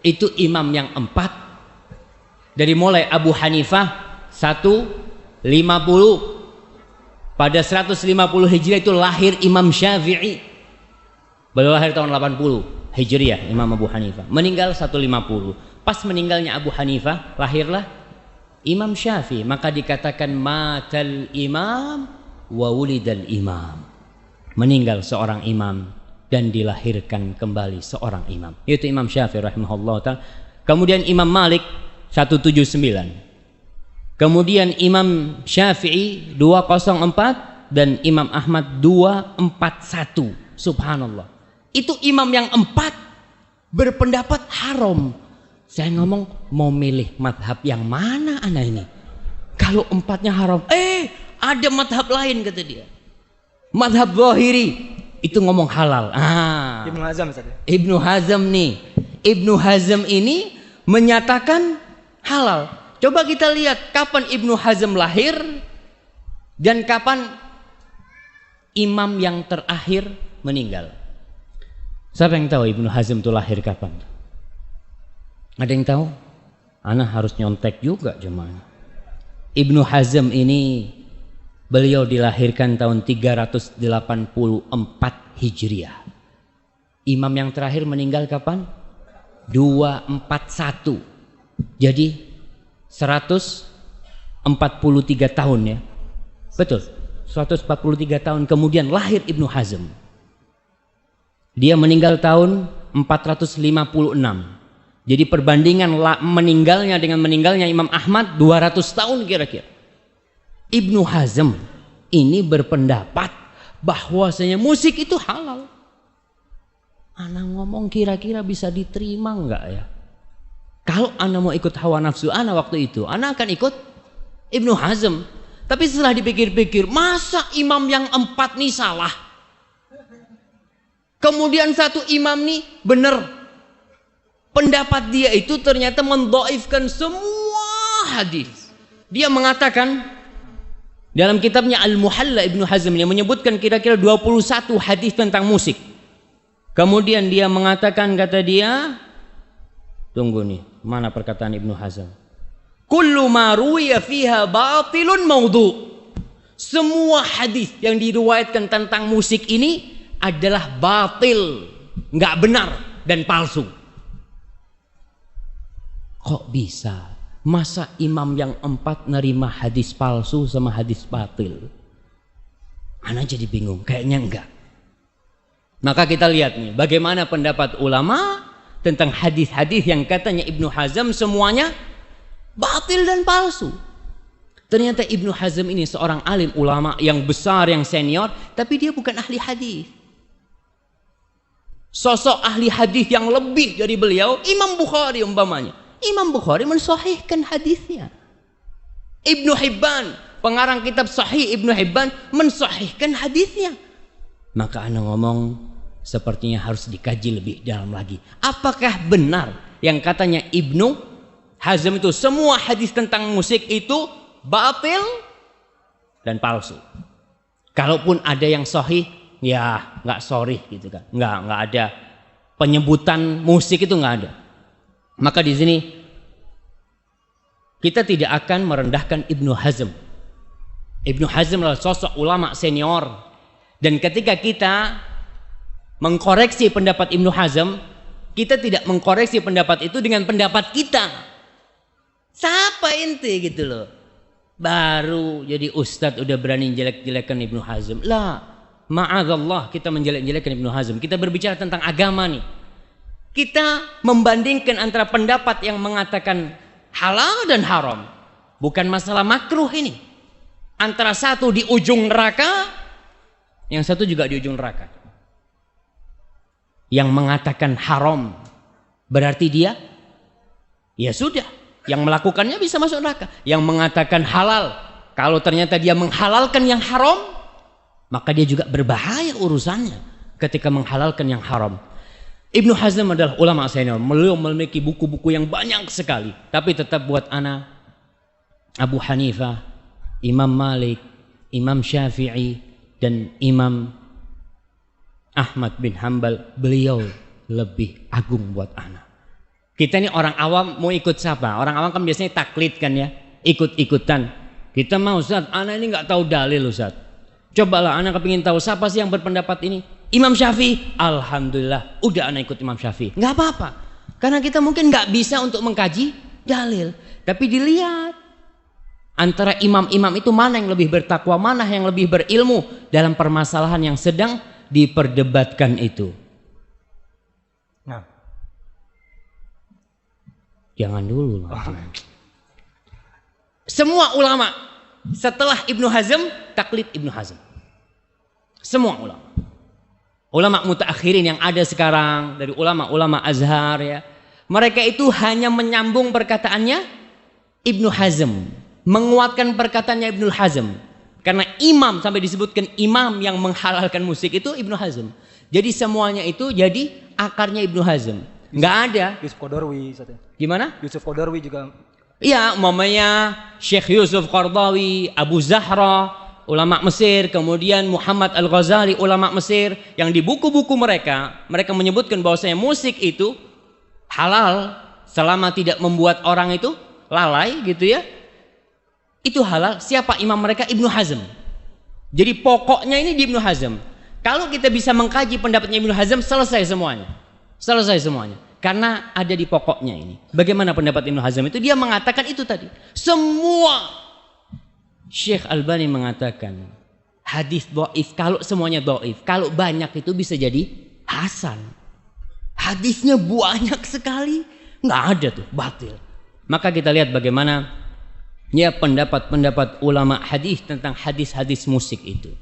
Itu imam yang 4. Dari mulai Abu Hanifah 150. Pada 150 Hijriah itu lahir Imam Syafi'i. Beliau lahir tahun 80 Hijriah, Imam Abu Hanifah. Meninggal 150. Pas meninggalnya Abu Hanifah, lahirlah Imam Syafi'i. Maka dikatakan matal imam wa wulidal imam. Meninggal seorang imam dan dilahirkan kembali seorang imam. Itu Imam Syafi'i rahimahullah ta'ala. Kemudian Imam Malik 179. Kemudian Imam Syafi'i 204 dan Imam Ahmad 241. Subhanallah. Itu imam yang 4 berpendapat haram. Saya ngomong mau milih madhab yang mana ana ini? Kalau 4-nya haram, ada madhab lain kata dia. Madhab Zahiri itu ngomong halal. Ibnu Hazm Ustaz. Ibnu Hazm nih. Ibnu Hazm ini menyatakan halal. Coba kita lihat kapan Ibnu Hazm lahir dan kapan imam yang terakhir meninggal. Siapa yang tahu Ibnu Hazm itu lahir kapan? Ada yang tahu? Ana harus nyontek juga jemaah. Ibnu Hazm ini beliau dilahirkan tahun 384 Hijriah. Imam yang terakhir meninggal kapan? 241. Jadi 143 tahun ya. Betul. 143 tahun kemudian lahir Ibnu Hazm. Dia meninggal tahun 456. Jadi perbandingan meninggalnya dengan meninggalnya Imam Ahmad 200 tahun kira-kira. Ibnu Hazm ini berpendapat bahwasanya musik itu halal. Ana ngomong kira-kira bisa diterima enggak ya? Kalau ana mau ikut hawa nafsu ana waktu itu, ana akan ikut Ibnu Hazm. Tapi setelah dipikir-pikir, masa imam yang 4 nih salah? Kemudian satu imam nih benar. Pendapat dia itu ternyata mendhaifkan semua hadis. Dia mengatakan dalam kitabnya Al-Muhalla Ibnu Hazm yang menyebutkan kira-kira 21 hadis tentang musik. Kemudian dia mengatakan, kata dia, tunggu nih, mana perkataan Ibnu Hazm? Kullu ma ruwiya fiha batilun maudhu. Semua hadis yang diriwayatkan tentang musik ini adalah batil, nggak benar dan palsu. Kok bisa? Masa imam yang 4 nerima hadis palsu sama hadis batil? Ana jadi bingung, kayaknya enggak. Maka kita lihat nih, bagaimana pendapat ulama tentang hadis-hadis yang katanya Ibnu Hazm semuanya batil dan palsu. Ternyata Ibnu Hazm ini seorang alim ulama yang besar, yang senior, tapi dia bukan ahli hadis. Sosok ahli hadis yang lebih dari beliau, Imam Bukhari umpamanya. Imam Bukhari mensahihkan hadisnya. Ibnu Hibban, pengarang kitab Sahih Ibnu Hibban, mensahihkan hadisnya. Maka ana ngomong sepertinya harus dikaji lebih dalam lagi. Apakah benar yang katanya Ibnu Hazm itu semua hadis tentang musik itu batil dan palsu? Kalaupun ada yang sahih, ya nggak sorry gitu kan, nggak ada penyebutan musik itu nggak ada. Maka di sini kita tidak akan merendahkan Ibnu Hazm. Ibnu Hazm adalah sosok ulama senior, dan ketika kita mengkoreksi pendapat Ibnu Hazm, kita tidak mengkoreksi pendapat itu dengan pendapat kita. Siapa ente gitu loh, baru jadi ustadz udah berani jelek-jelekan Ibnu Hazm. Lah, ma'adzallah kita menjelek-jelekan Ibnu Hazm. Kita berbicara tentang agama nih. Kita membandingkan antara pendapat yang mengatakan halal dan haram. Bukan masalah makruh ini. Antara satu di ujung neraka, yang satu juga di ujung neraka. Yang mengatakan haram berarti dia, ya sudah, yang melakukannya bisa masuk neraka. Yang mengatakan halal, kalau ternyata dia menghalalkan yang haram, maka dia juga berbahaya urusannya ketika menghalalkan yang haram. Ibnu Hazm adalah ulama senior, beliau memiliki buku-buku yang banyak sekali, tapi tetap buat ana Abu Hanifah, Imam Malik, Imam Syafi'i dan Imam Ahmad bin Hanbal, beliau lebih agung buat ana. Kita nih orang awam mau ikut siapa? Orang awam kan biasanya taklid kan ya, ikut-ikutan. Kita mau Ustaz, anak ini nggak tahu dalil Ustaz. Cobalah anak kepingin tahu siapa sih yang berpendapat ini. Imam Syafi'i, alhamdulillah, udah anak ikut Imam Syafi'i. Nggak apa-apa, karena kita mungkin nggak bisa untuk mengkaji dalil. Tapi dilihat antara imam-imam itu mana yang lebih bertakwa, mana yang lebih berilmu dalam permasalahan yang sedang diperdebatkan itu. Nah, jangan dulu. Semua ulama setelah Ibnu Hazm taklid Ibnu Hazm. Semua ulama. Ulama mutaakhirin yang ada sekarang dari ulama-ulama Azhar ya. Mereka itu hanya menyambung perkataannya Ibnu Hazm, menguatkan perkataannya Ibnu Hazm. Karena imam sampai disebutkan imam yang menghalalkan musik itu Ibnu Hazm. Jadi semuanya itu jadi akarnya Ibnu Hazm. Nggak ada. Yusuf Qaradawi. Gimana? Yusuf Qaradawi juga. Iya, umpamanya Syekh Yusuf Qaradawi, Abu Zahra, ulama Mesir, kemudian Muhammad Al-Ghazali, ulama Mesir, yang di buku-buku mereka menyebutkan bahwasanya musik itu halal selama tidak membuat orang itu lalai gitu ya. Itu halal. Siapa imam mereka? Ibnu Hazm. Jadi pokoknya ini di Ibnu Hazm. Kalau kita bisa mengkaji pendapatnya Ibnu Hazm, selesai semuanya. Selesai semuanya. Karena ada di pokoknya ini. Bagaimana pendapat Ibnu Hazm itu? Dia mengatakan itu tadi. Semua. Syekh Albani mengatakan hadis dhaif, kalau semuanya dhaif, kalau banyak itu bisa jadi hasan. Hadisnya banyak sekali, nggak ada tuh, batil. Maka kita lihat bagaimana ya pendapat-pendapat ulama hadis tentang hadis-hadis musik itu.